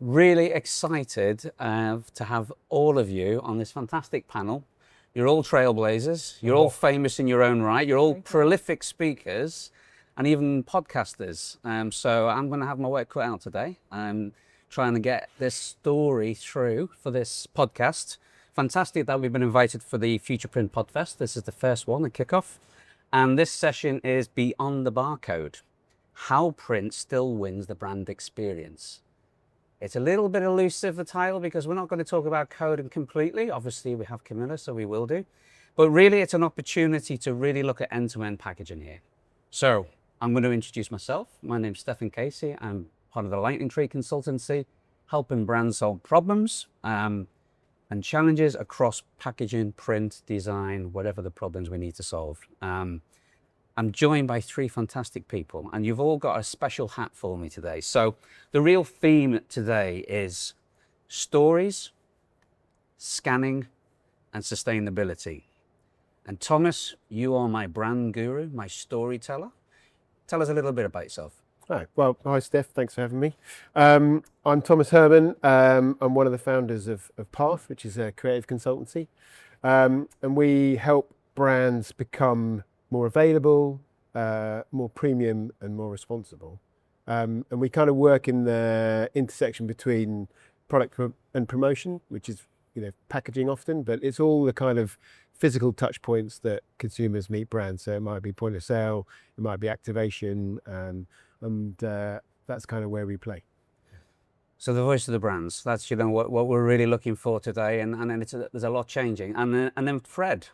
Really excited to have all of you on this fantastic panel. You're all trailblazers, you're all famous in your own right, you're all prolific speakers and even podcasters. So I'm going to have my work cut out today. I'm trying to get this story through for this podcast. Fantastic that we've been invited for the FuturePrint PodFEST. This is the first one, the kickoff. And this session is Beyond the Barcode, how print still wins the brand experience. It's a little bit elusive, the title, because we're not going to talk about coding completely. Obviously, we have Camilla, so we will do. But really, it's an opportunity to really look at end-to-end packaging here. So I'm going to introduce myself. My name's Stefan Casey. I'm part of the Lightning Tree Consultancy, helping brands solve problems and challenges across packaging, print, design, whatever the problems we need to solve. I'm joined by three fantastic people, and you've all got a special hat for me today. So the real theme today is stories, scanning, and sustainability. And Thomas, you are my brand guru, my storyteller. Tell us a little bit about yourself. Hi, well, hi Steph, thanks for having me. I'm Thomas Herman. I'm one of the founders of PodFEST, which is a creative consultancy. And we help brands become more available, more premium and more responsible. And we kind of work in the intersection between product and promotion, which is packaging often, but it's all the kind of physical touch points that consumers meet brands. So it might be point of sale, it might be activation, and that's kind of where we play. So the voice of the brands, that's what we're really looking for today, and then there's a lot changing. And then Fred,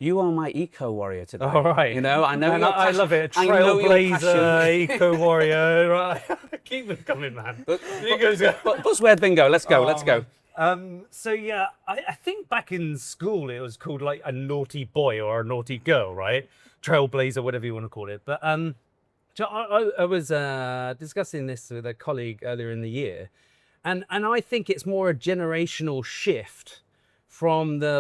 you are my eco warrior today. All right. I know. I love it. Trailblazer, eco warrior. Right. Keep them coming, man. Buzzword bingo. Let's go. Let's go. So yeah, I think back in school it was called like a naughty boy or a naughty girl, right? Trailblazer, whatever you want to call it. But so I was discussing this with a colleague earlier in the year, and I think it's more a generational shift from the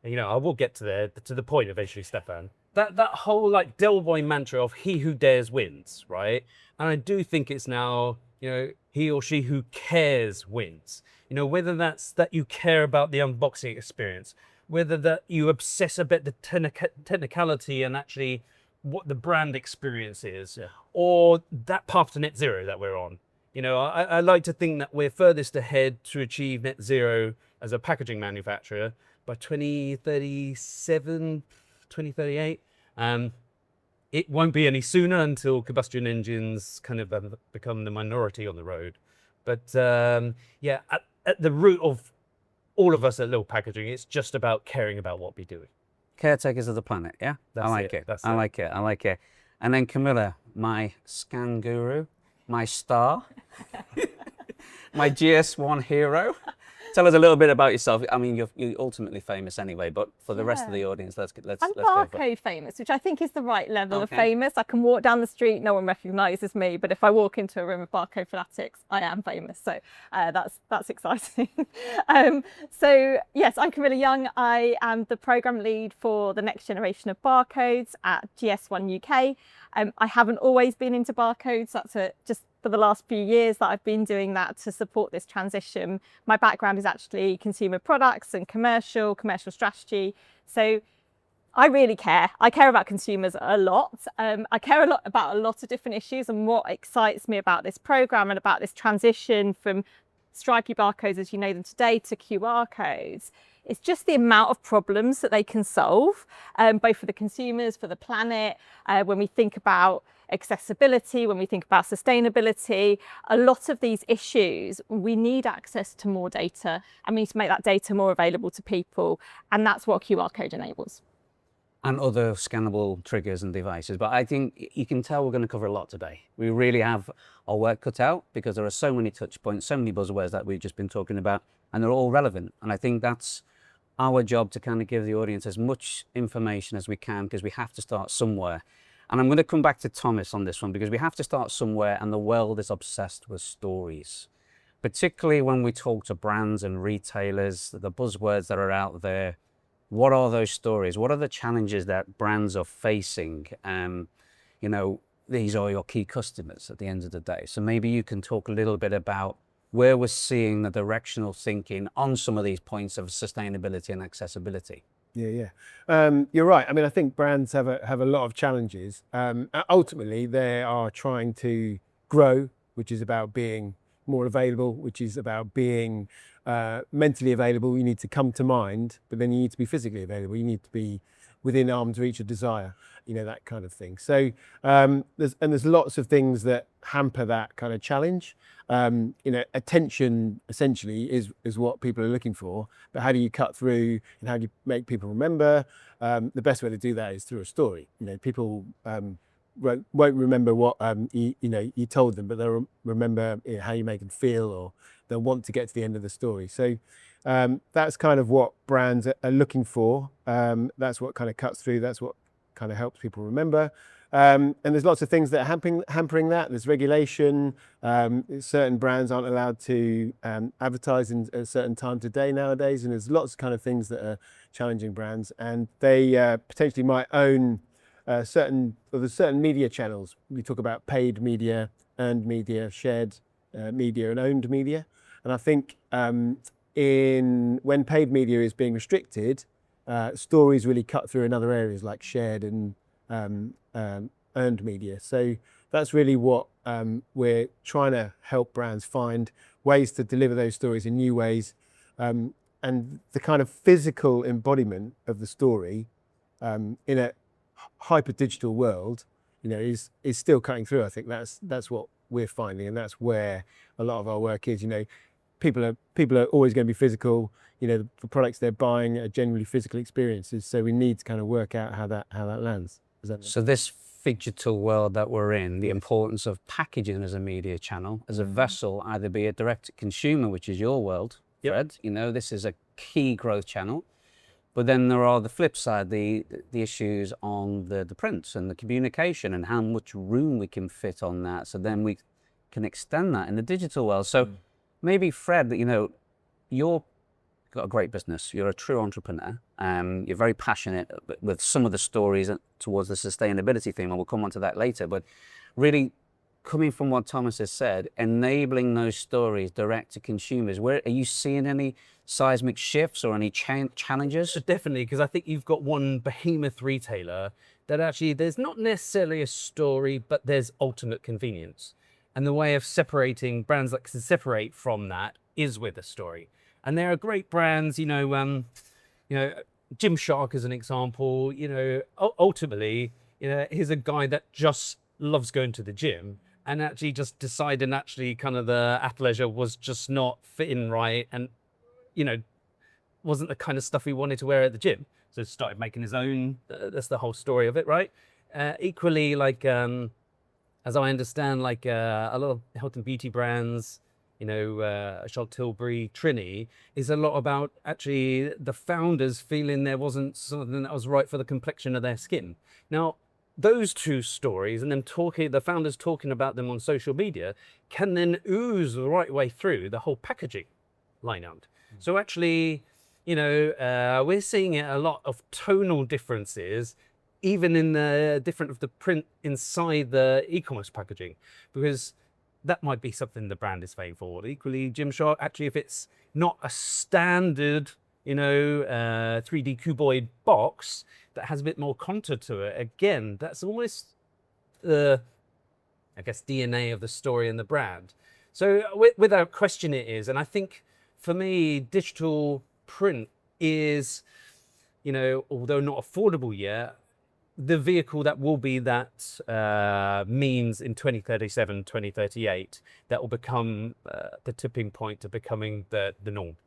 I will get to the point eventually, Stefan. That whole Del Boy mantra of he who dares wins, right? And I do think it's now, he or she who cares wins. Whether that's that you care about the unboxing experience, whether that you obsess about the technicality and actually what the brand experience is, or that path to net zero that we're on. I like to think that we're furthest ahead to achieve net zero as a packaging manufacturer by 2037, 2038. It won't be any sooner until combustion engines kind of become the minority on the road. But at the root of all of us at Lil Packaging, it's just about caring about what we're doing. Caretakers of the planet, yeah? I like it. I like it. And then Camilla, my scan guru, my star, my GS1 hero. Tell us a little bit about yourself. I mean, you're ultimately famous anyway, but for the rest of the audience, let's I'm Barcode famous, which I think is the right level of famous. I can walk down the street, no one recognises me, but if I walk into a room of Barcode fanatics, I am famous. So that's exciting. So yes, I'm Camilla Young. I am the program lead for the next generation of barcodes at GS1 UK. I haven't always been into barcodes. That's just for the last few years that I've been doing that to support this transition. My background is actually consumer products and commercial strategy. So I really care. I care about consumers a lot. I care a lot about a lot of different issues, and what excites me about this program and about this transition from stripy barcodes as you know them today to QR codes, it's just the amount of problems that they can solve, both for the consumers, for the planet. When we think about accessibility, when we think about sustainability, a lot of these issues, we need access to more data, and we need to make that data more available to people. And that's what QR code enables. And other scannable triggers and devices. But I think you can tell we're going to cover a lot today. We really have our work cut out because there are so many touch points, so many buzzwords that we've just been talking about, and they're all relevant. And I think that's our job, to kind of give the audience as much information as we can, because we have to start somewhere. And I'm going to come back to Thomas on this one, because we have to start somewhere, and the world is obsessed with stories. Particularly when we talk to brands and retailers, the buzzwords that are out there. What are those stories? What are the challenges that brands are facing? these are your key customers at the end of the day. So maybe you can talk a little bit about where we're seeing the directional thinking on some of these points of sustainability and accessibility. Yeah. You're right. I mean, I think brands have a lot of challenges. Ultimately, they are trying to grow, which is about being more available, which is about being mentally available. You need to come to mind, but then you need to be physically available. You need to be within arm's reach of desire, that kind of thing. So there's lots of things that hamper that kind of challenge. Attention essentially is what people are looking for, but how do you cut through and how do you make people remember? The best way to do that is through a story. People won't remember what you told them, but they'll remember how you make them feel, or they'll want to get to the end of the story. So that's kind of what brands are looking for. That's what kind of cuts through. That's what kind of helps people remember. And there's lots of things that are hampering that. There's regulation. Certain brands aren't allowed to advertise in a certain time of day nowadays, and there's lots of kind of things that are challenging brands, and they potentially might own certain media channels. We talk about paid media, earned media, shared media, and owned media. And I think when paid media is being restricted, stories really cut through in other areas like shared and earned media. So that's really what we're trying to help brands find ways to deliver those stories in new ways, and the kind of physical embodiment of the story in a hyper digital world, is still cutting through. I think that's what we're finding, and that's where a lot of our work is. People are always going to be physical. The products they're buying are generally physical experiences. So we need to kind of work out how that lands. So this digital world that we're in, the importance of packaging as a media channel, as a vessel, either be it direct to consumer, which is your world, Fred. This is a key growth channel. But then there are the flip side, the issues on the prints and the communication and how much room we can fit on that. So then we can extend that in the digital world. So maybe Fred, you've got a great business. You're a true entrepreneur. You're very passionate with some of the stories towards the sustainability theme, and we'll come on to that later. But really, coming from what Thomas has said, enabling those stories direct to consumers, where are you seeing any seismic shifts or any challenges? Definitely, because I think you've got one behemoth retailer that actually there's not necessarily a story, but there's ultimate convenience. And the way of separating brands that can separate from that is with a story. And there are great brands, Gymshark as an example. Ultimately, here's a guy that just loves going to the gym, and actually just decided kind of the athleisure was just not fitting right, and wasn't the kind of stuff he wanted to wear at the gym. So started making his own. That's the whole story of it, right? Equally, as I understand, a lot of health and beauty brands, Charlotte Tilbury, Trini, is a lot about actually the founders feeling there wasn't something that was right for the complexion of their skin. Now, those two stories and the founders talking about them on social media can then ooze the right way through the whole packaging lineup. So actually, we're seeing a lot of tonal differences, even in the different of the print inside the e-commerce packaging, because that might be something the brand is paying for. Equally, Gymshark, actually, if it's not a standard, 3D cuboid box that has a bit more contour to it, again, that's almost the, DNA of the story and the brand. So without question it is. And I think for me, digital print is, although not affordable yet, the vehicle that will be that means in 2037, 2038, that will become the tipping point to becoming the norm.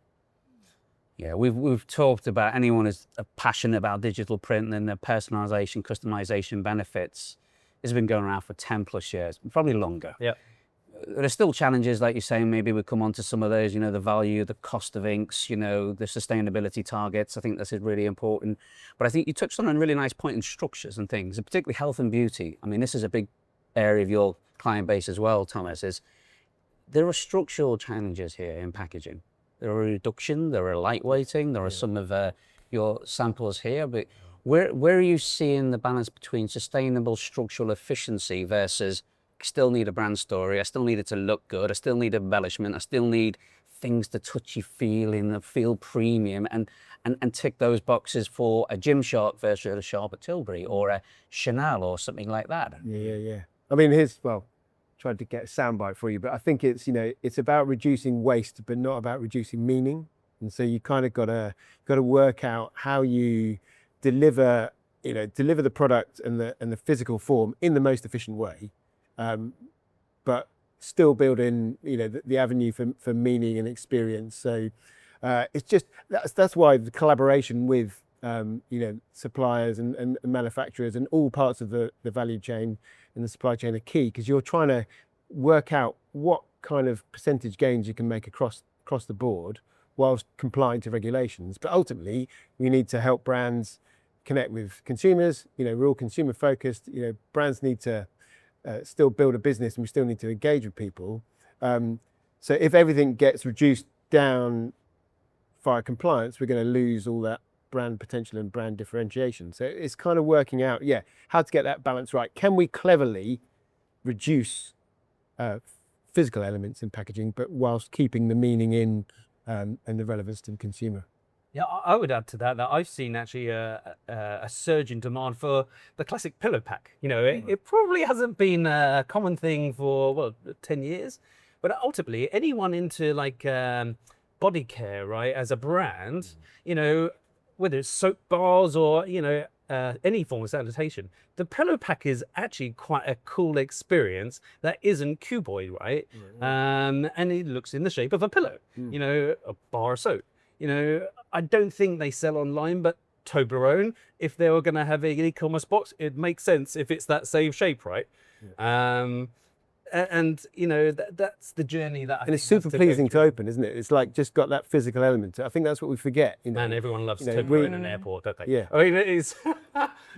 Yeah, we've talked about anyone who's passionate about digital print and the personalization, customization benefits. It's been going around for 10 plus years, probably longer. Yeah. There are still challenges, like you're saying. Maybe we'll come on to some of those, the value, the cost of inks, the sustainability targets. I think this is really important. But I think you touched on a really nice point in structures and things, and particularly health and beauty. I mean, this is a big area of your client base as well, Thomas, is there are structural challenges here in packaging. There are reduction, there are lightweighting, there are some of your samples here, but Where are you seeing the balance between sustainable structural efficiency versus I still need a brand story, I still need it to look good, I still need embellishment, I still need things to touchy-feeling, feel premium, and tick those boxes for a Gymshark versus a Sharp at Tilbury or a Chanel or something like that? Yeah. I mean, tried to get a soundbite for you, but I think it's, it's about reducing waste, but not about reducing meaning. And so you kind of got to work out how you deliver the product and the physical form in the most efficient way, but still build in, the avenue for meaning and experience. So it's just, that's why the collaboration with, suppliers and manufacturers and all parts of the value chain and the supply chain are key, because you're trying to work out what kind of percentage gains you can make across the board whilst complying to regulations. But ultimately, we need to help brands connect with consumers. We're all consumer focused. Brands need to still build a business, and we still need to engage with people. So if everything gets reduced down via compliance, we're going to lose all that brand potential and brand differentiation. So it's kind of working out, how to get that balance right. Can we cleverly reduce physical elements in packaging, but whilst keeping the meaning in and the relevance to the consumer? Yeah, I would add to that I've seen actually a surge in demand for the classic pillow pack. It probably hasn't been a common thing for 10 years, but ultimately anyone into like body care, right, as a brand, whether it's soap bars or any form of sanitation, the pillow pack is actually quite a cool experience that isn't cuboid, right? And it looks in the shape of a pillow, a bar of soap. I don't think they sell online, but Toblerone, if they were going to have an e-commerce box, it makes sense if it's that same shape, right? That's the journey that I and it's super pleasing to open, isn't it? It's like just got that physical element. I think that's what we forget. Man, everyone loves Toblerone in an airport, don't they? Yeah. I mean, it is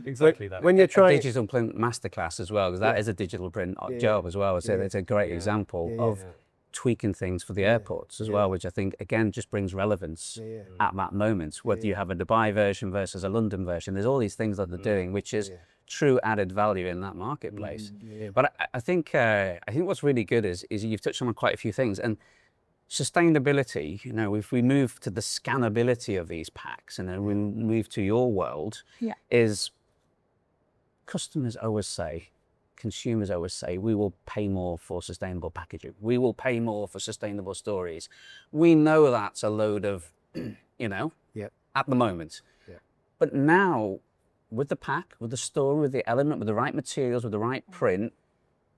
exactly that. When you're trying digital print masterclass as well, because that is a digital print job as well. So it's a great example of tweaking things for the airports as well, which I think again just brings relevance at that moment. Whether you have a Dubai version versus a London version, there's all these things that they're doing, which is true added value in that marketplace. But I think what's really good is you've touched on quite a few things, and sustainability. If we move to the scannability of these packs, and then we move to your world, is customers always say, consumers always say, we will pay more for sustainable packaging. We will pay more for sustainable stories. We know that's a load of, at the moment. But now, with the pack, with the story, with the element, with the right materials, with the right print,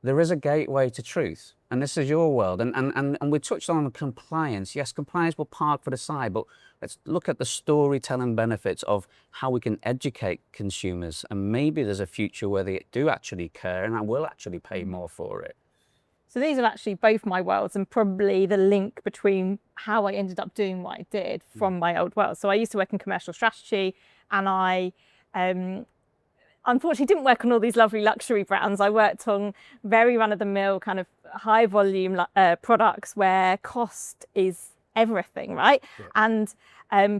there is a gateway to truth. And this is your world. And we touched on compliance. Yes, compliance will park for the side, but let's look at the storytelling benefits of how we can educate consumers. And maybe there's a future where they do actually care and I will actually pay more for it. So these are actually both my worlds, and probably the link between how I ended up doing what I did from my old world. So I used to work in commercial strategy, and I unfortunately didn't work on all these lovely luxury brands. I worked on very run-of-the-mill kind of high volume products where cost is everything, right? And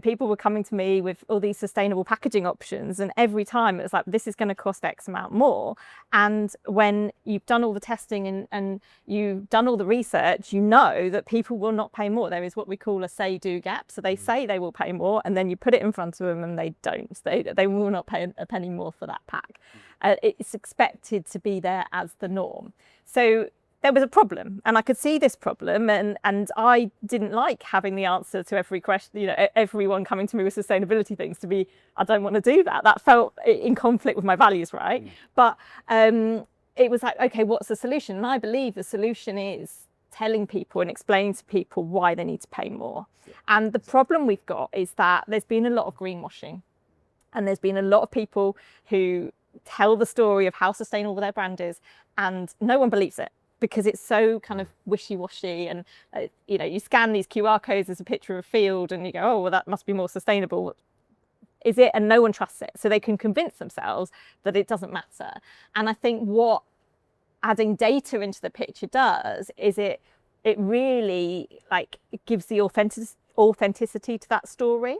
people were coming to me with all these sustainable packaging options, and every time it was like, this is going to cost X amount more. And when you've done all the testing and you've done all the research, you know that people will not pay more. There is what we call a say-do gap. So they say they will pay more, and then you put it in front of them and they don't. They will not pay a penny more for that pack. It's expected to be there as the norm. So there was a problem, and I could see this problem, and I didn't like having the answer to every question, everyone coming to me with sustainability things to be, I don't want to do that. That felt in conflict with my values, right? But it was like, okay, what's the solution? And I believe the solution is telling people and explaining to people why they need to pay more. And the problem we've got is that there's been a lot of greenwashing, and there's been a lot of people who tell the story of how sustainable their brand is, and no one believes it, because it's so kind of wishy-washy, and you scan these QR codes as a picture of a field and you go, oh, well, that must be more sustainable. Is it? And no one trusts it. So they can convince themselves that it doesn't matter. And I think what adding data into the picture does is it really it gives the authenticity to that story.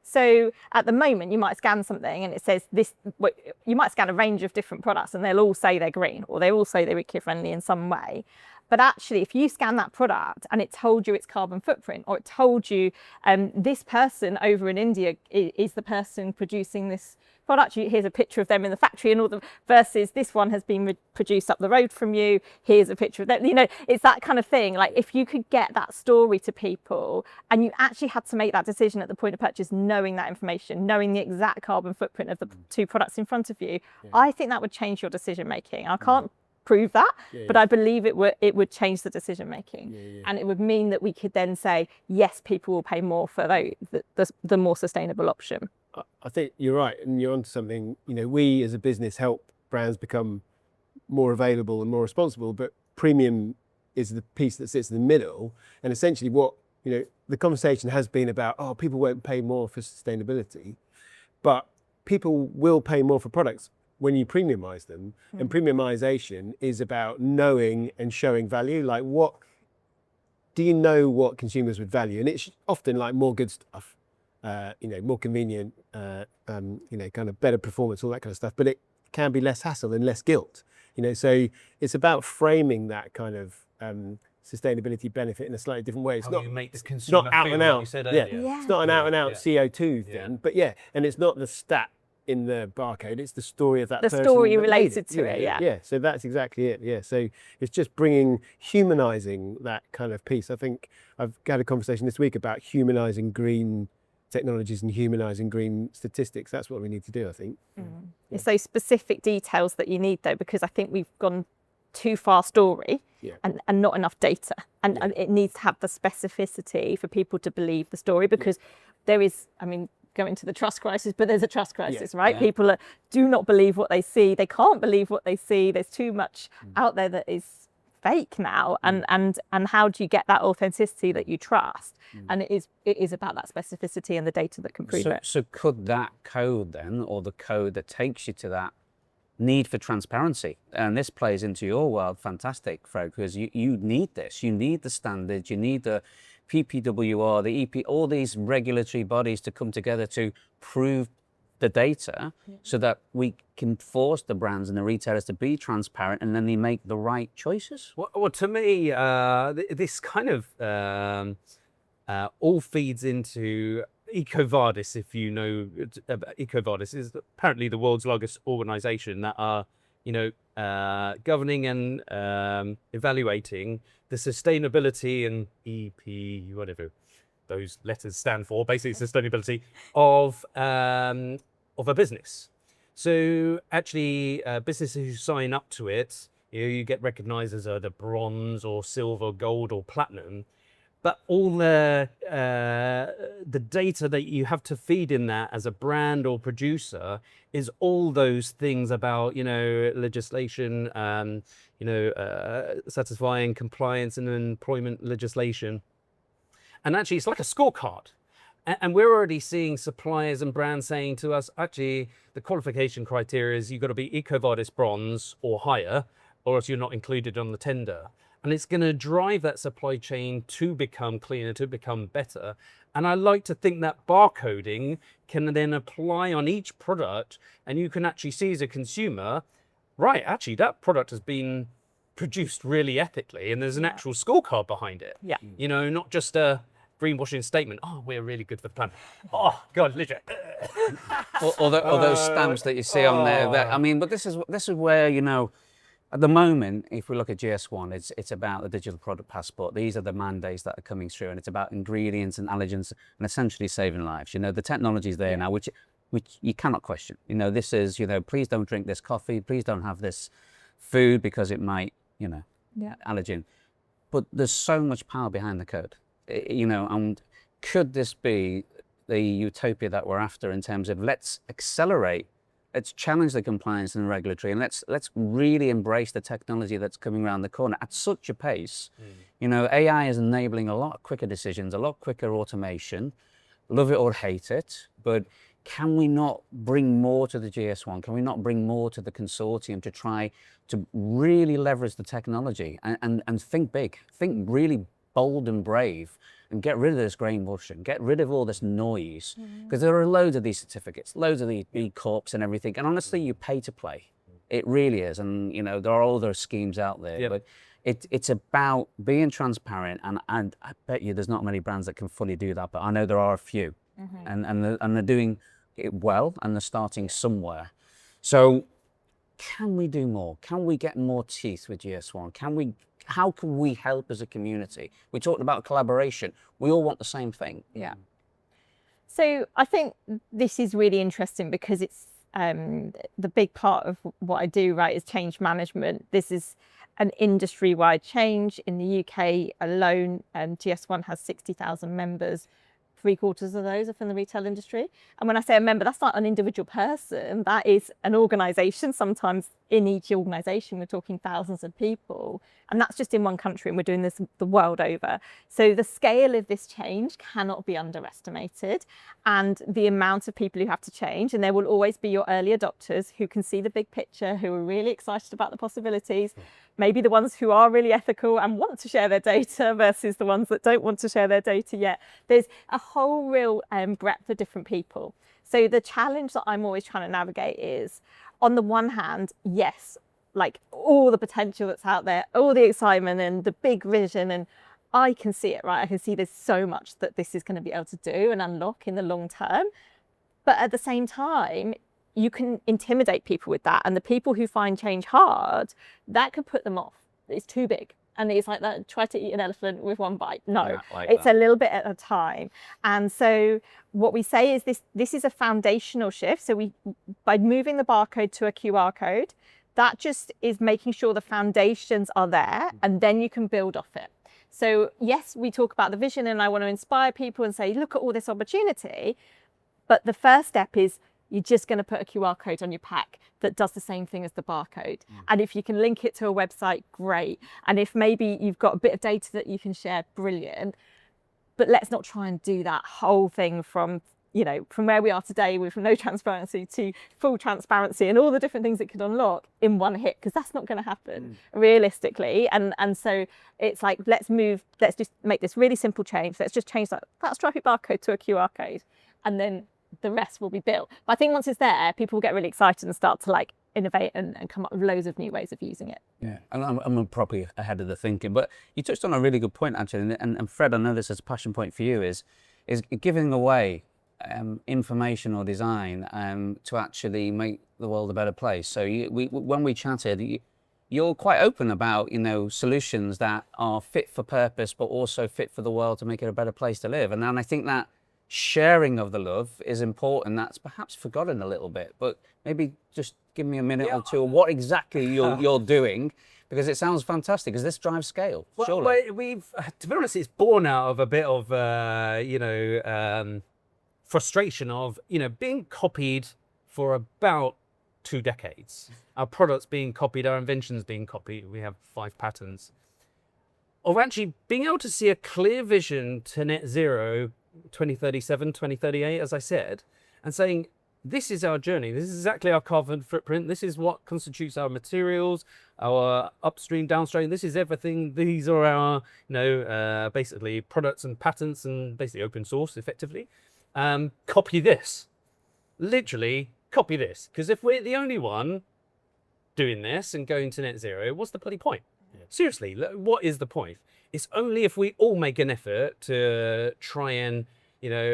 So at the moment, you might scan something and it says this, you might scan a range of different products and they'll all say they're green or they all say they're eco-friendly in some way. But actually, if you scan that product and it told you its carbon footprint, or it told you this person over in India is the person producing this product, here's a picture of them in the factory, and all the versus this one has been produced up the road from you, here's a picture of them. You know, it's that kind of thing. Like, if you could get that story to people and you actually had to make that decision at the point of purchase, knowing that information, knowing the exact carbon footprint of the two products in front of you, I think that would change your decision making. I can't prove that, but I believe it would change the decision making, and it would mean that we could then say, yes, people will pay more for the more sustainable option. I think you're right, and you're onto something. You know, we as a business help brands become more available and more responsible, but premium is the piece that sits in the middle. And essentially, what the conversation has been about, oh, people won't pay more for sustainability, but people will pay more for products when you premiumize them. And premiumization is about knowing and showing value. Like, what do you know what consumers would value? And it's often like more good stuff, more convenient, kind of better performance, all that kind of stuff. But it can be less hassle and less guilt. So it's about framing that kind of sustainability benefit in a slightly different way. It's not, you make the consumer not out feel, and like out. you said Yeah. earlier. It's not an out and out CO2 thing, Yeah. but and it's not the stat in the barcode, it's the story of that person. The story that made related to it, Yeah, so that's exactly it, So it's just humanizing that kind of piece. I think I've had a conversation this week about humanizing green technologies and humanizing green statistics. That's what we need to do, I think. It's those specific details that you need, though, because I think we've gone too far story and not enough data. And it needs to have the specificity for people to believe the story, because there is, go into the trust crisis, but there's a trust crisis, right? Yeah. People do not believe what they see. They can't believe what they see. There's too much out there that is fake now. And how do you get that authenticity that you trust? And it is about that specificity and the data that can prove it. So could that code then, or the code that takes you to that need for transparency, and this plays into your world, fantastic, Fred, because you need this. You need the standards, you need the PPWR, the EP, all these regulatory bodies to come together to prove the data, so that we can force the brands and the retailers to be transparent, and then they make the right choices. Well, to me, this kind of all feeds into EcoVadis. If you know, EcoVadis is apparently the world's largest organization that are, governing and evaluating the sustainability and EP, whatever those letters stand for, basically sustainability of a business. So actually, businesses who sign up to it, you get recognized as either bronze or silver, gold or platinum. But all the data that you have to feed in that as a brand or producer is all those things about, legislation, satisfying compliance and employment legislation. And actually, it's like a scorecard. And we're already seeing suppliers and brands saying to us, actually, the qualification criteria is you've got to be EcoVadis bronze or higher, or else you're not included on the tender. And it's going to drive that supply chain to become cleaner, to become better. And I like to think that barcoding can then apply on each product, and you can actually see as a consumer, right, actually that product has been produced really ethically, and there's an actual scorecard behind it. Yeah. Not just a greenwashing statement. Oh, we're really good for the planet. Oh God, literally. Or those stamps that you see on there. But this is where, at the moment, if we look at GS1, it's about the digital product passport. These are the mandates that are coming through, and it's about ingredients and allergens and essentially saving lives. The technology is there now, which you cannot question. This is, please don't drink this coffee, please don't have this food because it might, allergen. But there's so much power behind the code, and could this be the utopia that we're after in terms of let's accelerate, let's challenge the compliance and regulatory, and let's really embrace the technology that's coming around the corner at such a pace. AI is enabling a lot quicker decisions, a lot quicker automation. Love it or hate it, but can we not bring more to the GS1? Can we not bring more to the consortium to try to really leverage the technology and think big, think really bold and brave and get rid of this greenwashing, get rid of all this noise, because there are loads of these certificates, loads of these B Corps and everything, and honestly, you pay to play. It really is, and you know there are other schemes out there, but it's about being transparent, and I bet you there's not many brands that can fully do that, but I know there are a few, and they're doing it well, and they're starting somewhere. So, can we do more? Can we get more teeth with GS1? How can we help as a community? We talked about collaboration. We all want the same thing. Yeah. So I think this is really interesting because it's the big part of what I do, right, is change management. This is an industry-wide change. In the UK alone, GS1 has 60,000 members. 3/4 of those are from the retail industry. And when I say a member, that's not an individual person, that is an organisation. Sometimes in each organisation, we're talking thousands of people. And that's just in one country, and we're doing this the world over. So the scale of this change cannot be underestimated. And the amount of people who have to change, and there will always be your early adopters who can see the big picture, who are really excited about the possibilities, maybe the ones who are really ethical and want to share their data versus the ones that don't want to share their data yet. There's a whole real breadth of different people. So the challenge that I'm always trying to navigate is, on the one hand, yes, like all the potential that's out there, all the excitement and the big vision, and I can see it, right? I can see there's so much that this is going to be able to do and unlock in the long term. But at the same time, you can intimidate people with that. And the people who find change hard, that could put them off. It's too big. And it's like that, try to eat an elephant with one bite. No, it's a little bit at a time. And so what we say is this is a foundational shift. So by moving the barcode to a QR code, that just is making sure the foundations are there, and then you can build off it. So yes, we talk about the vision, and I want to inspire people and say, look at all this opportunity. But the first step is, you're just going to put a QR code on your pack that does the same thing as the barcode. And if you can link it to a website, great. And if maybe you've got a bit of data that you can share, brilliant. But let's not try and do that whole thing from where we are today with no transparency to full transparency and all the different things it could unlock in one hit, because that's not going to happen realistically. And so it's like, let's just make this really simple change. Let's just change that traffic barcode to a QR code, and then the rest will be built. But I think once it's there, people will get really excited and start to like innovate and come up with loads of new ways of using it. Yeah, and I'm probably ahead of the thinking, but you touched on a really good point actually, and Fred, I know this is a passion point for you, is giving away information or design to actually make the world a better place. So when we chatted, you're quite open about solutions that are fit for purpose, but also fit for the world to make it a better place to live. And then I think that sharing of the love is important. That's perhaps forgotten a little bit, but maybe just give me a minute or two of what exactly you're doing, because it sounds fantastic, because this drives scale, surely. Well, we've, to be honest, it's born out of a bit of, frustration of, being copied for about 2 decades. Our products being copied, our inventions being copied. We have 5 patents. Of actually being able to see a clear vision to net zero 2037, 2038, as I said, and saying, this is our journey. This is exactly our carbon footprint. This is what constitutes our materials, our upstream, downstream. This is everything. These are our, basically products and patents, and basically open source effectively. Copy this. Literally copy this. Because if we're the only one doing this and going to net zero, what's the bloody point? Yeah. Seriously, what is the point? It's only if we all make an effort to try and,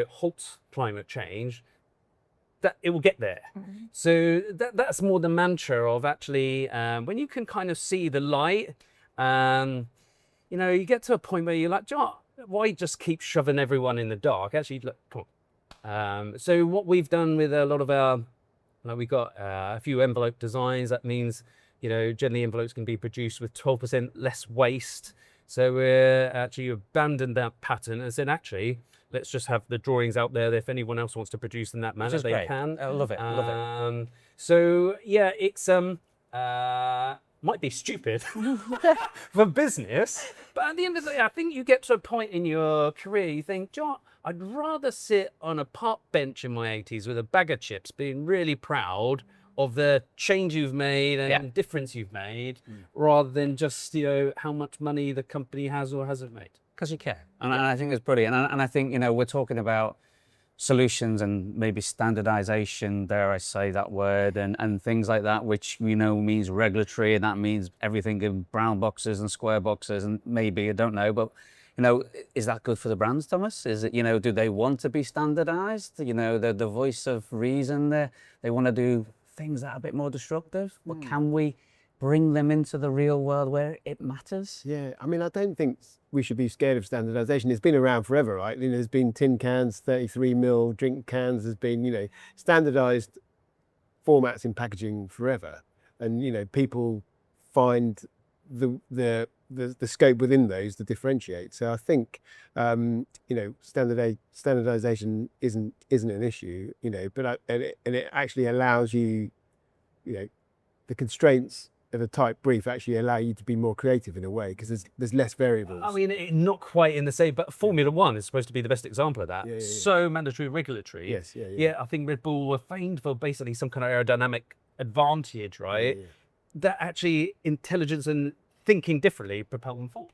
halt climate change that it will get there. So that's more the mantra of actually, when you can kind of see the light, you get to a point where you're like, why just keep shoving everyone in the dark? Actually, look, come on. So what we've done with a lot of our, we've got a few envelope designs. That means, generally envelopes can be produced with 12% less waste. So we're actually abandoned that pattern and said, actually, let's just have the drawings out there. If anyone else wants to produce in that manner, they can. I love it. Love it. So yeah, it's might be stupid for business, but at the end of the day, I think you get to a point in your career, you think, John, I'd rather sit on a park bench in my 80s with a bag of chips, being really proud of the change you've made and difference you've made, rather than just how much money the company has or hasn't made. Because you care. And I think it's brilliant. And I think, we're talking about solutions and maybe standardization, dare I say that word, and things like that, which means regulatory, and that means everything in brown boxes and square boxes, and maybe, I don't know, but is that good for the brands, Thomas? Is it, do they want to be standardized? The voice of reason there, they want to do things that are a bit more disruptive, but can we bring them into the real world where it matters? Yeah, I mean, I don't think we should be scared of standardization. It's been around forever, right? There's been tin cans, 33 ml drink cans. There's been, standardized formats in packaging forever, and people find the scope within those to differentiate. So I think standardization isn't an issue, but it actually allows you, the constraints of a tight brief actually allow you to be more creative in a way, because there's less variables. I mean, not quite in the same, but Formula One is supposed to be the best example of that. So mandatory regulatory. Yes, I think Red Bull were famed for basically some kind of aerodynamic advantage, right? That actually intelligence and thinking differently propel them forward.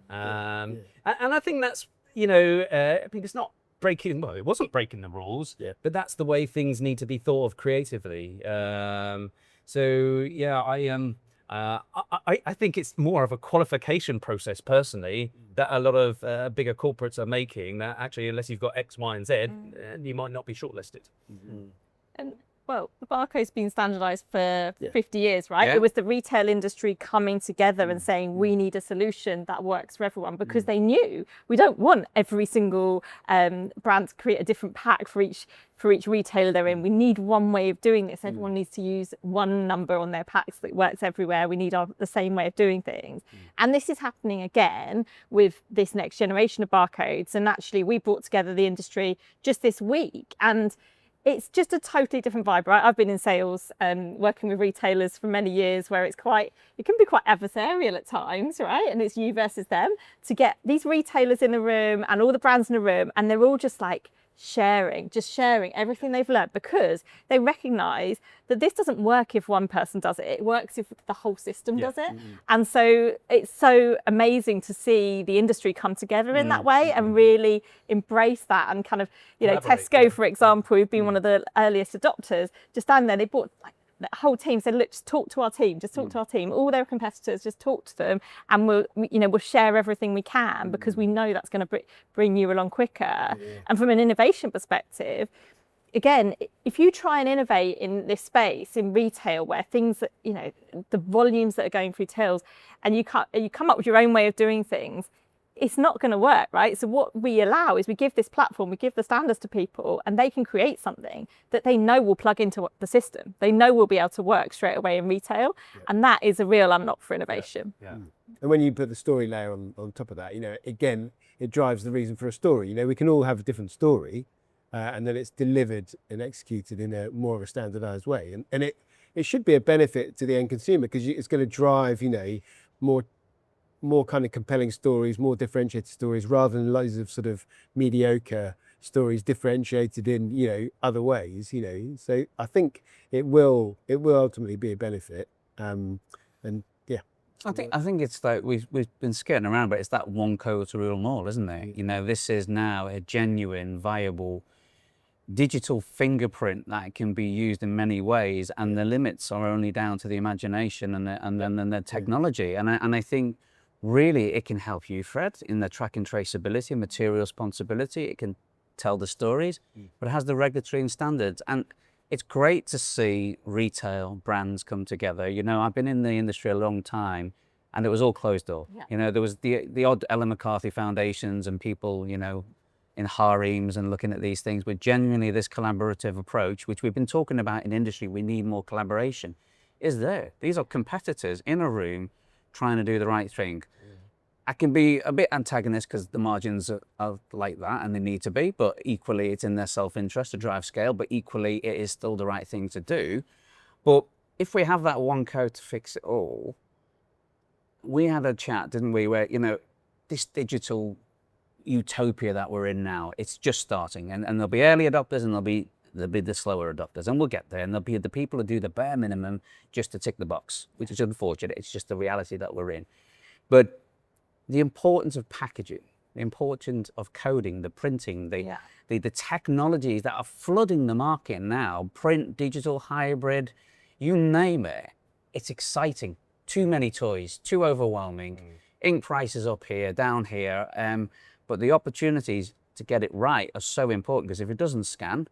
And I think that's, I mean, it's not breaking, well, it wasn't breaking the rules, but that's the way things need to be thought of creatively. So yeah, I think it's more of a qualification process personally that a lot of bigger corporates are making, that actually unless you've got X, Y, and Z, you might not be shortlisted. And well, the barcode's been standardized for 50 years, right? It was the retail industry coming together and saying we need a solution that works for everyone, because they knew we don't want every single brand to create a different pack for each retailer they're in. We need one way of doing this. Everyone needs to use one number on their packs that works everywhere. We need the same way of doing things. And this is happening again with this next generation of barcodes. And actually we brought together the industry just this week, and it's just a totally different vibe, right? I've been in sales, working with retailers for many years, where it can be quite adversarial at times, right? And it's you versus them, to get these retailers in a room and all the brands in a room, and they're all just like sharing everything they've learned, because they recognize that this doesn't work if one person does it. It works if the whole system does it. And so it's so amazing to see the industry come together in that way and really embrace that, and kind of, Tesco, for example, who've been one of the earliest adopters, just stand there, they bought like the whole team said, look, just talk to our team, all their competitors, just talk to them, and we'll share everything we can, because we know that's going to bring you along quicker. And from an innovation perspective, again, if you try and innovate in this space in retail, where things that, the volumes that are going through tills, and you come up with your own way of doing things, it's not going to work, right? So what we allow is we give this platform, we give the standards to people, and they can create something that they know will plug into the system. They know will be able to work straight away in retail. And that is a real unlock for innovation. And when you put the story layer on top of that, again, it drives the reason for a story. We can all have a different story, and then it's delivered and executed in a more of a standardized way. And it should be a benefit to the end consumer, because it's going to drive, more kind of compelling stories, more differentiated stories, rather than loads of sort of mediocre stories differentiated in, other ways, So I think it will ultimately be a benefit. And yeah. I think it's like we've been skirting around, but it's that one code to rule them all, isn't it? This is now a genuine, viable digital fingerprint that can be used in many ways, and the limits are only down to the imagination and then the technology. And I think really it can help you, Fred, in the track and traceability, material responsibility. It can tell the stories, but it has the regulatory and standards. And it's great to see retail brands come together. I've been in the industry a long time, and it was all closed door. There was the odd Ellen MacArthur foundations and people, in harems and looking at these things, but genuinely this collaborative approach, which we've been talking about in industry, we need more collaboration, is there. These are competitors in a room trying to do the right thing. I can be a bit antagonist because the margins are like that, and they need to be, but equally it's in their self-interest to drive scale, but equally it is still the right thing to do. But if we have that one code to fix it all, we had a chat, didn't we, where, this digital utopia that we're in now, it's just starting, and there'll be early adopters and there'll be the slower adopters, and we'll get there, and there'll be the people who do the bare minimum just to tick the box, which is unfortunate. It's just the reality that we're in. But the importance of packaging the importance of coding, the printing, the technologies that are flooding the market now, print, digital, hybrid, you name it, it's exciting. Too many toys, too overwhelming. Ink prices up here, down here, but the opportunities to get it right are so important, because if it doesn't scan,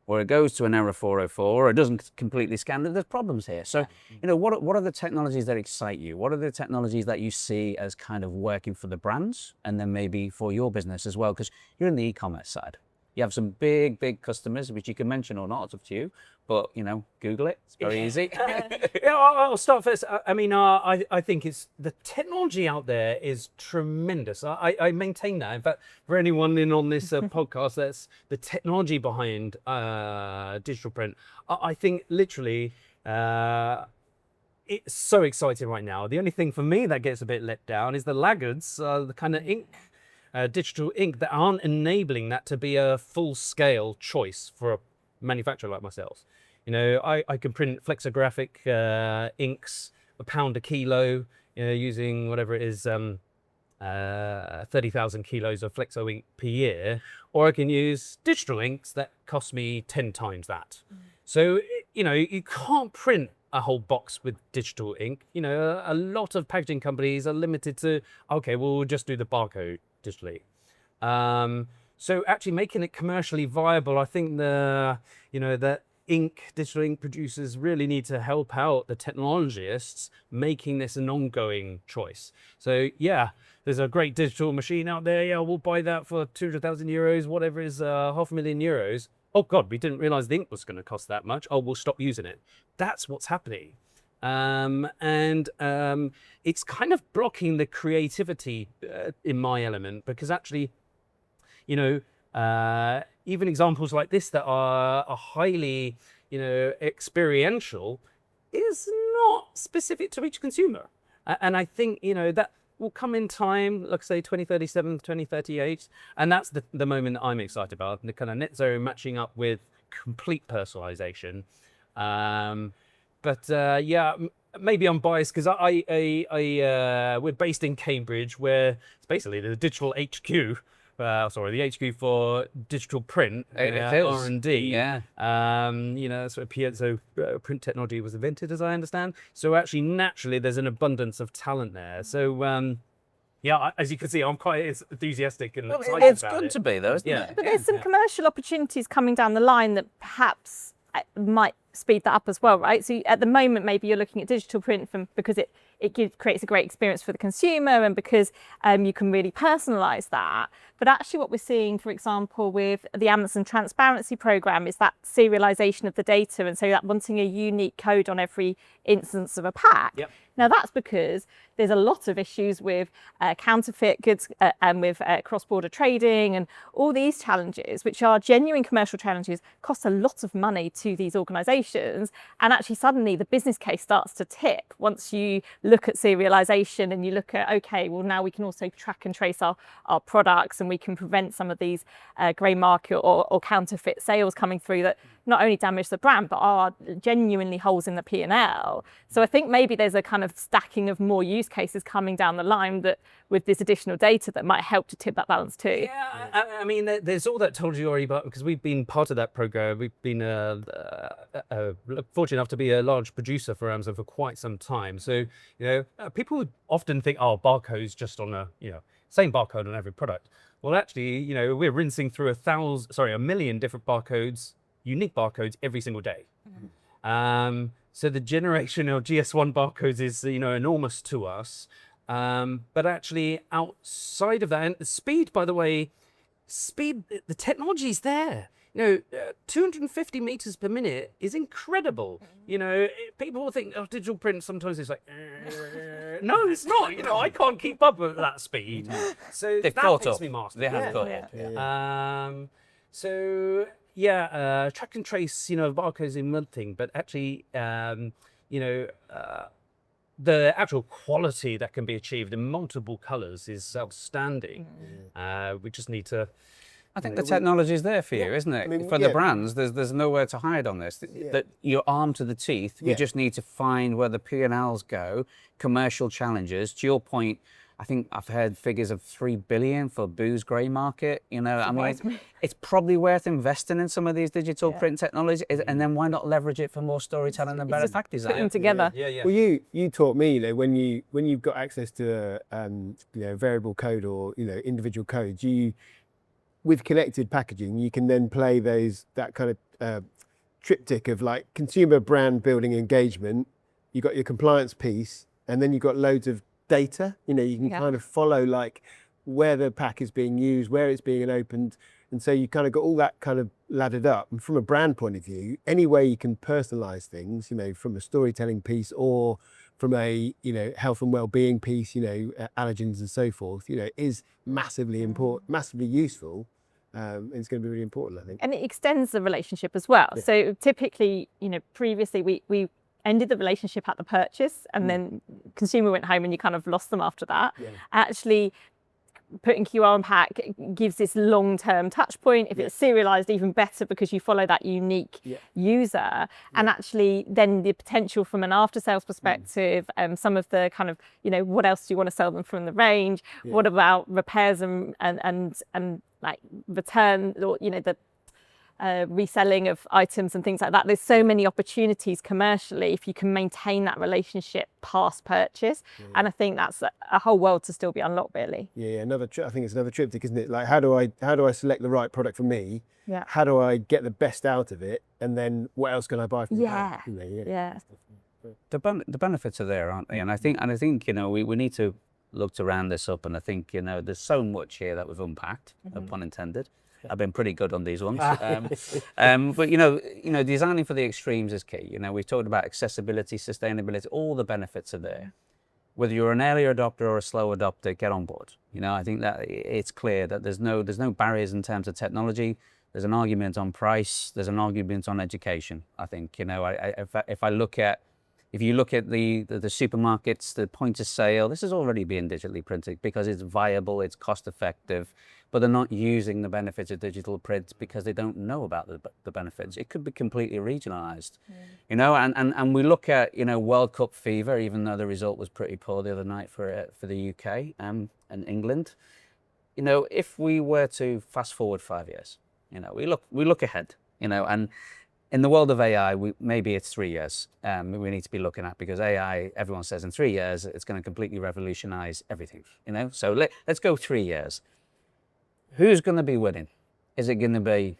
or it goes to an error 404, or it doesn't completely scan, there's problems here. So, you know, what are the technologies that excite you? What are the technologies that you see as kind of working for the brands, and then maybe for your business as well? Because you're in the e-commerce side. You have some big customers, which you can mention or not, it's up to you. But, you know, Google it, it's very easy. Yeah, I'll start first. I mean, I think it's the technology out there is tremendous. I maintain that. In fact, for anyone in on this podcast, that's the technology behind digital print. I think literally it's so exciting right now. The only thing for me that gets a bit let down is the laggards, the kind of ink. Digital ink that aren't enabling that to be a full-scale choice for a manufacturer like myself. You know, I can print flexographic inks, £1 a kilo, you know, using whatever it is, 30,000 kilos of flexo ink per year, or I can use digital inks that cost me 10 times that. So, you know, you can't print a whole box with digital ink. You know, a lot of packaging companies are limited to, okay, well, we'll just do the barcode digitally. So actually making it commercially viable, I think the digital ink producers really need to help out the technologists making this an ongoing choice. So yeah, there's a great digital machine out there. Yeah, we'll buy that for 200,000 euros, whatever is €500,000. Oh God, we didn't realize the ink was going to cost that much. Oh, we'll stop using it. That's what's happening. It's kind of blocking the creativity in my element, because actually, you know, even examples like this that are highly, you know, experiential is not specific to each consumer. And I think, you know, that will come in time, like say 2037, 2038. And that's the moment that I'm excited about, the kind of net zero matching up with complete personalization. Yeah, maybe I'm biased because we're based in Cambridge, where it's basically the digital HQ. The HQ for digital print, R&D. Yeah. You know, that's where print technology was invented, as I understand. So actually, naturally, there's an abundance of talent there. So, yeah, as you can see, I'm quite enthusiastic and excited about it. It's good to be, though, isn't it? But there's some commercial opportunities coming down the line that perhaps might speed that up as well, right? So at the moment, maybe you're looking at digital print because it creates a great experience for the consumer, and because you can really personalize that. But actually what we're seeing, for example, with the Amazon Transparency Program is that serialization of the data, and so that wanting a unique code on every instance of a pack. Yep. Now that's because there's a lot of issues with counterfeit goods and with cross-border trading, and all these challenges, which are genuine commercial challenges, cost a lot of money to these organizations. And actually suddenly the business case starts to tip once you look at serialization and you look at, okay, well now we can also track and trace our products, and we can prevent some of these grey market or counterfeit sales coming through that not only damage the brand, but are genuinely holes in the P&L. So I think maybe there's a kind of stacking of more use cases coming down the line that with this additional data that might help to tip that balance too. Yeah, I mean, there's all that told you already about, because we've been part of that program. We've been fortunate enough to be a large producer for Amazon for quite some time. So, you know, people would often think, oh, barcode's just on same barcode on every product. Well, actually, you know, we're rinsing through a million different barcodes, unique barcodes every single day. Mm-hmm. So the generation of GS1 barcodes is, you know, enormous to us. But actually outside of that, and the speed, by the way, the technology's there. You know, 250 meters per minute is incredible. You know, people will think, oh, digital print, sometimes it's like, no, it's not. You know, I can't keep up with that speed. So They've that caught makes up. me master. They have caught up. So yeah, track and trace, you know, barcodes is one thing, but actually, you know, the actual quality that can be achieved in multiple colors is outstanding. We just need to. I think the technology is there for you, isn't it? I mean, for the brands, there's nowhere to hide on this. That you're armed to the teeth. You just need to find where the P&Ls go, commercial challenges. To your point, I think I've heard figures of 3 billion for booze grey market. You know, I mean, it's probably worth investing in some of these digital print technologies, and then why not leverage it for more storytelling and better fact design? Put them together. Well, you taught me, when you've got access to variable code or individual codes, with connected packaging, you can then play that kind of triptych of like consumer brand building engagement. You got your compliance piece, and then you've got loads of data. You can kind of follow like where the pack is being used, where it's being opened, and so you kind of got all that kind of laddered up. And from a brand point of view, any way you can personalize things, from a storytelling piece or from a health and well-being piece, allergens and so forth, is massively important, massively useful. It's going to be really important, I think. And it extends the relationship as well. So typically, previously we ended the relationship at the purchase, and then consumer went home and you kind of lost them after that. Actually, putting QR on pack gives this long-term touch point. If it's serialized, even better, because you follow that unique user. And actually then the potential from an after-sales perspective, some of the kind of, what else do you want to sell them from the range? What about repairs and like return, or, the reselling of items and things like that. There's so many opportunities commercially if you can maintain that relationship past purchase, and I think that's a whole world to still be unlocked, really. I think it's another triptych, isn't it? Like, how do I select the right product for me? How do I get the best out of it? And then what else can I buy from the The benefits are there, aren't they? And I think we need to look to round this up, and I think there's so much here that we've unpacked, no pun intended. I've been pretty good on these ones. But designing for the extremes is key. We've talked about accessibility, sustainability, all the benefits are there. Whether you're an early adopter or a slow adopter, get on board. I think that it's clear that there's no barriers in terms of technology. There's an argument on price. There's an argument on education. I think if you look at the supermarkets, the point of sale, this is already being digitally printed because it's viable, it's cost effective, but they're not using the benefits of digital print because they don't know about the benefits. It could be completely regionalized, and we look at, World Cup fever, even though the result was pretty poor the other night for the UK and England. If we were to fast forward 5 years, we look ahead, and in the world of AI, maybe it's 3 years we need to be looking at, because AI, everyone says in 3 years, it's going to completely revolutionize everything, So let's go 3 years. Who's going to be winning? Is it going to be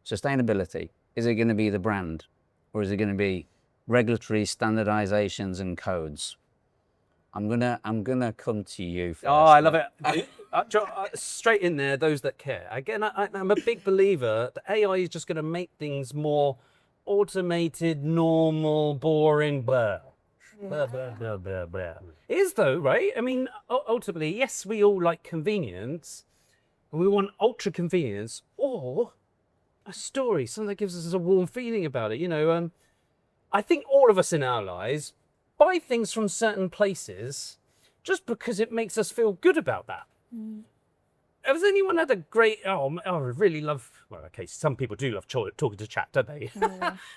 sustainability? Is it going to be the brand? Or is it going to be regulatory standardizations and codes? I'm gonna come to you first. Oh, I love it. Straight in there, those that care. Again, I'm a big believer that AI is just going to make things more automated, normal, boring, blah. Blah, blah, blah, blah, blah. It is though, right? I mean, ultimately, yes, we all like convenience, and we want ultra convenience, or a story, something that gives us a warm feeling about it. I think all of us in our lives buy things from certain places just because it makes us feel good about that. Has anyone had a great, I really love, well, okay, some people do love talking to chat, don't they?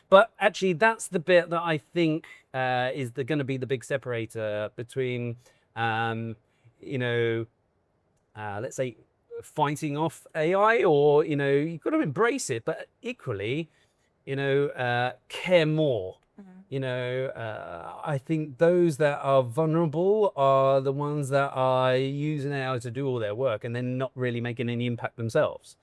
But actually that's the bit that I think is going to be the big separator between, let's say fighting off AI, or, you've got to embrace it, but equally, care more. I think those that are vulnerable are the ones that are using AI to do all their work and then not really making any impact themselves.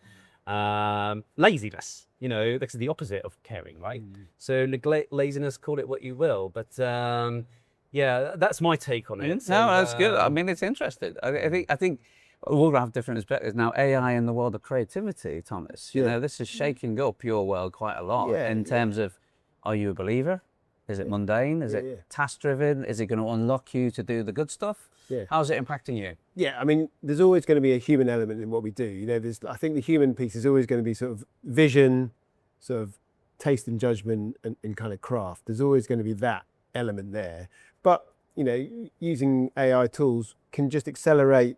Laziness, that's the opposite of caring, right? So neglect, laziness, call it what you will. But that's my take on it. No, that's good. I mean, it's interesting. I think we'll have different perspectives. Now, AI in the world of creativity, Thomas, this is shaking up your world quite a lot in terms of, are you a believer? Is it mundane? Is it task-driven? Is it going to unlock you to do the good stuff? How's it impacting you? I mean, there's always going to be a human element in what we do. I think the human piece is always going to be sort of vision, sort of taste and judgment, and kind of craft. There's always going to be that element there. But, using AI tools can just accelerate,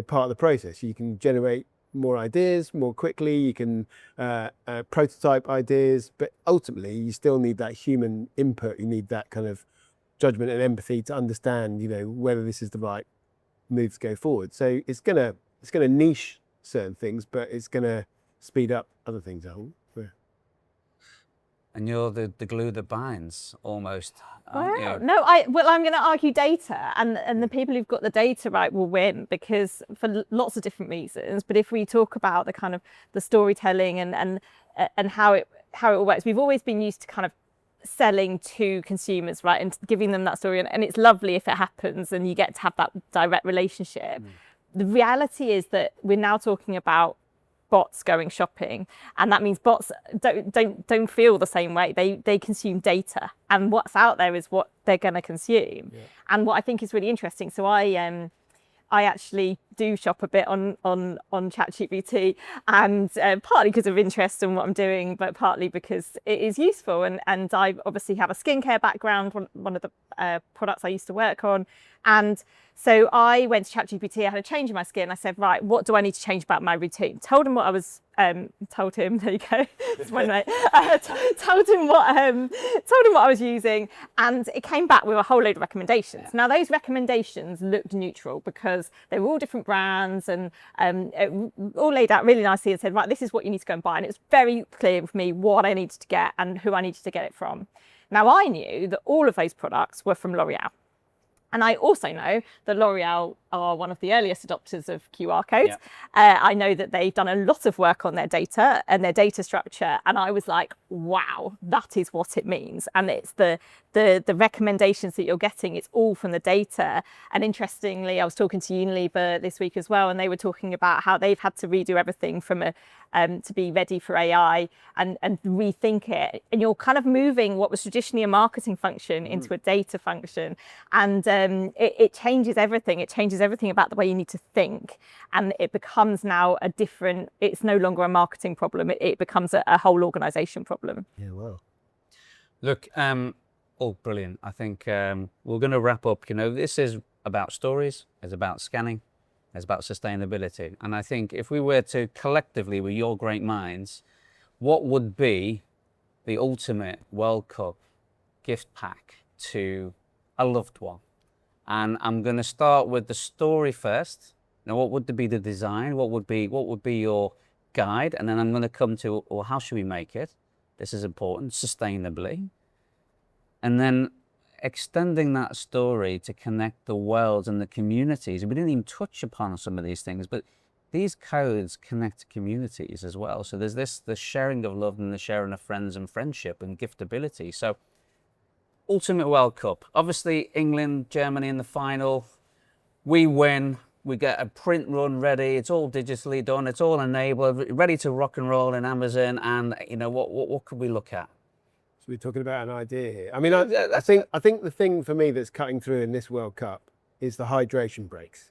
part of the process. You can generate more ideas more quickly, you can prototype ideas, but ultimately you still need that human input. You need that kind of judgment and empathy to understand, whether this is the right moves go forward. So it's gonna niche certain things, but it's gonna speed up other things. I think. And you're the glue that binds, almost. Wow. You? No, well, I'm going to argue data, and the people who've got the data right will win, because for lots of different reasons. But if we talk about the kind of the storytelling and how it works, we've always been used to kind of selling to consumers, right, and giving them that story, and it's lovely if it happens and you get to have that direct relationship. The reality is that we're now talking about bots going shopping, and that means bots don't feel the same way. They consume data, and what's out there is what they're going to consume. And what I think is really interesting, so I actually do shop a bit on ChatGPT, and partly because of interest in what I'm doing, but partly because it is useful. And I obviously have a skincare background, one of the products I used to work on. And so I went to ChatGPT, I had a change in my skin. I said, right, what do I need to change about my routine? Told him what I was, told him, there you go, it's my mate. Told him what I was using, and it came back with a whole load of recommendations. Now those recommendations looked neutral because they were all different brands, and all laid out really nicely, and said, right, this is what you need to go and buy. And it was very clear for me what I needed to get and who I needed to get it from. Now I knew that all of those products were from L'Oreal. And I also know that L'Oreal are one of the earliest adopters of QR codes. I know that they've done a lot of work on their data and their data structure. And I was like, wow, that is what it means. And it's the recommendations that you're getting, it's all from the data. And interestingly, I was talking to Unilever this week as well, and they were talking about how they've had to redo everything from to be ready for AI and rethink it. And you're kind of moving what was traditionally a marketing function into a data function. And it changes everything. It changes everything about the way you need to think. And it becomes now it's no longer a marketing problem. It becomes a whole organization problem. Yeah, well. Look, brilliant. I think we're going to wrap up. You know, this is about stories, it's about scanning, it's about sustainability. And I think if we were to collectively, with your great minds, what would be the ultimate World Cup gift pack to a loved one? And I'm going to start with the story first. Now, what would be the design? What would be your guide? And then I'm going to come to, well, how should we make it? This is important, sustainably. And then extending that story to connect the worlds and the communities. We didn't even touch upon some of these things, but these codes connect communities as well. So there's the sharing of love and the sharing of friends and friendship and giftability. So ultimate World Cup. Obviously, England, Germany in the final. We win. We get a print run ready. It's all digitally done. It's all enabled, ready to rock and roll in Amazon. And you know what could we look at? So we're talking about an idea here. I mean, I think the thing for me that's cutting through in this World Cup is the hydration breaks.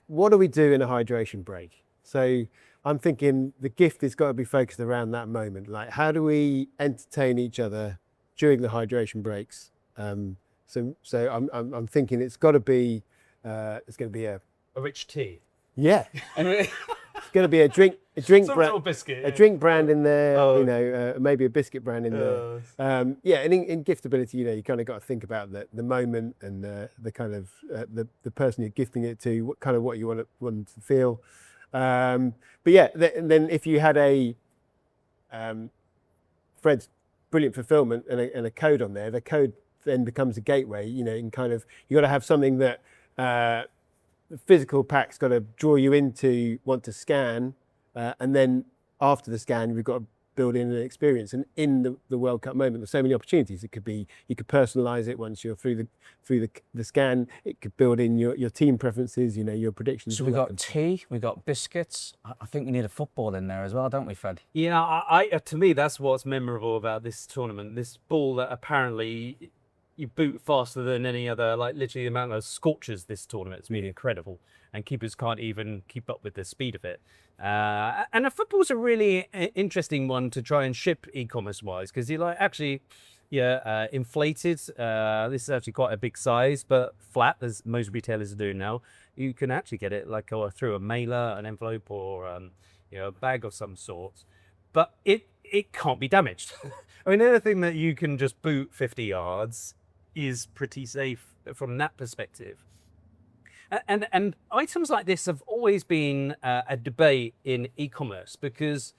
What do we do in a hydration break? So I'm thinking the gift has got to be focused around that moment. Like, how do we entertain each other during the hydration breaks? So I'm thinking it's got to be it's going to be a rich tea. Yeah. It's going to be a drink brand, biscuit, a drink brand in there. You know, maybe a biscuit brand in there. Yeah, and in giftability, you know, you kind of got to think about the moment and the kind of the person you're gifting it to, what you want them to feel. But yeah, then if you had a Fred's brilliant fulfillment and a code on there, the code then becomes a gateway. You know, and kind of you got to have something that. The physical pack's got to draw you into want to scan, and then after the scan, we've got to build in an experience. And in the World Cup moment, there's so many opportunities. It could be you could personalize it once you're through the scan. It could build in your team preferences, you know, your predictions. So we've got tea, we've got biscuits. I think we need a football in there as well, don't we, Fred? Yeah, I to me that's what's memorable about this tournament. This ball that apparently you boot faster than any other, like literally the amount of scorches this tournament is really incredible, and keepers can't even keep up with the speed of it. And a football's a really interesting one to try and ship e-commerce wise, because you're like actually, inflated. This is actually quite a big size, but flat, as most retailers are doing now. You can actually get it like through a mailer, an envelope, or a bag of some sort, but it can't be damaged. I mean, anything that you can just boot 50 yards is pretty safe from that perspective. And items like this have always been a debate in e-commerce, because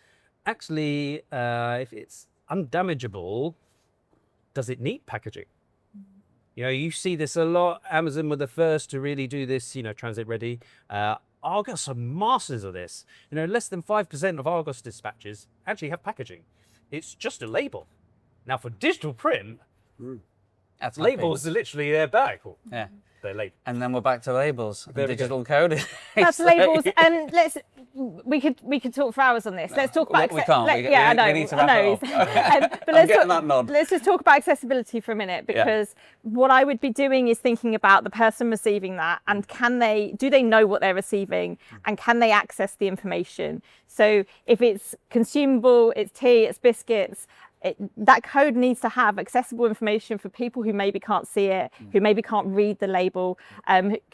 actually, if it's undamageable, does it need packaging? You know, you see this a lot. Amazon were the first to really do this, you know, transit ready. Argos are masters of this. You know, less than 5% of Argos dispatches actually have packaging. It's just a label. Now for digital print, That's labels are literally their bag. Yeah. They're labels. And then we're back to labels, There and we go. digital coding. That's labels, and we could talk for hours on this. Let's talk about We can't. yeah, I know. We need to wrap it up. But I'm getting that nod. let's just talk about accessibility for a minute, because what I would be doing is thinking about the person receiving that, and do they know what they're receiving, and can they access the information? So if it's consumable, it's tea, it's biscuits, that code needs to have accessible information for people who maybe can't see it, who maybe can't read the label,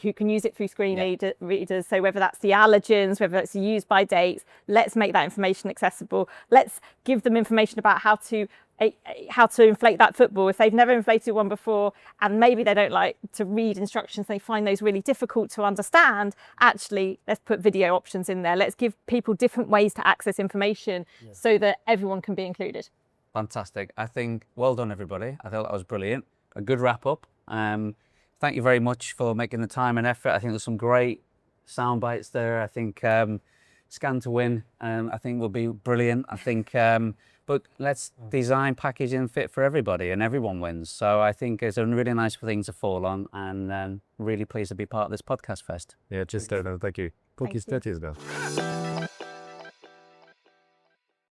who can use it through screen readers. So whether that's the allergens, whether it's used by dates, let's make that information accessible. Let's give them information about how to inflate that football if they've never inflated one before, and maybe they don't like to read instructions, they find those really difficult to understand. Actually, let's put video options in there. Let's give people different ways to access information so that everyone can be included. Fantastic. I think, well done, everybody. I thought that was brilliant. A good wrap up. Thank you very much for making the time and effort. I think there's some great sound bites there. I think Scan to Win, I think will be brilliant. I think, but let's design, package and fit for everybody, and everyone wins. So I think it's a really nice thing to fall on, and really pleased to be part of this podcast fest. Yeah, just thank you. Thank you. Now.